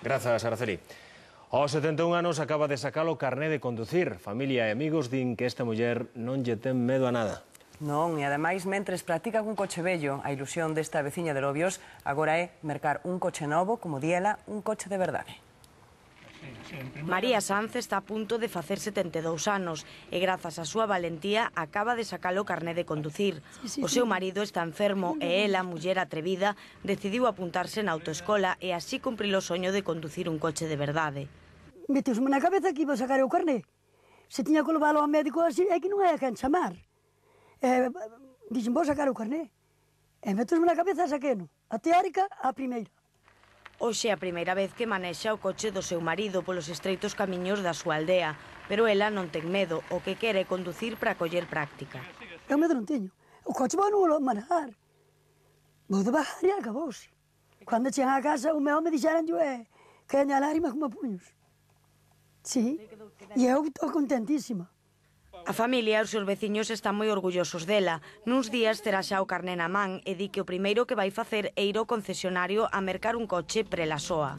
Grazas, Araceli. Aos 71 anos acaba de sacar o carné de conducir. Familia e amigos din que esta muller non lle ten medo a nada. Non, e ademais, mentres practica un coche vello, a ilusión desta veciña de Lobios agora é mercar un coche novo, como di ela, un coche de verdade. María Sanz está a punto de facer 72 anos e grazas á súa valentía acaba de sacar o carné de conducir. O seu marido está enfermo e ela, muller atrevida, decidiu apuntarse na autoescola e así cumprir o soño de conducir un coche de verdade. Meteusme na cabeza que iba a sacar o carné. Se tiña que levalo ao médico así, é que non hai a quen chamar. Dixen, vou sacar o carné. E meteusme na cabeza a saqueno. A teórica, a primeira. Hoxe é a primeira vez que manexa o coche do seu marido polos estreitos camiños da súa aldea, pero ela non ten medo, o que quere é conducir para coller práctica. Eu medo non teño. O coche vou non vou manejar. Vou devagar e acabouse. Cando chegan a casa, o meu home dixeran que aña lágrimas como puños. Sí, e eu estou contentísima. A familia e os seus veciños están moi orgullosos dela. Nuns días terá xa o carné na man e di que o primeiro que vai facer é ir ao concesionario a mercar un coche pre la soa.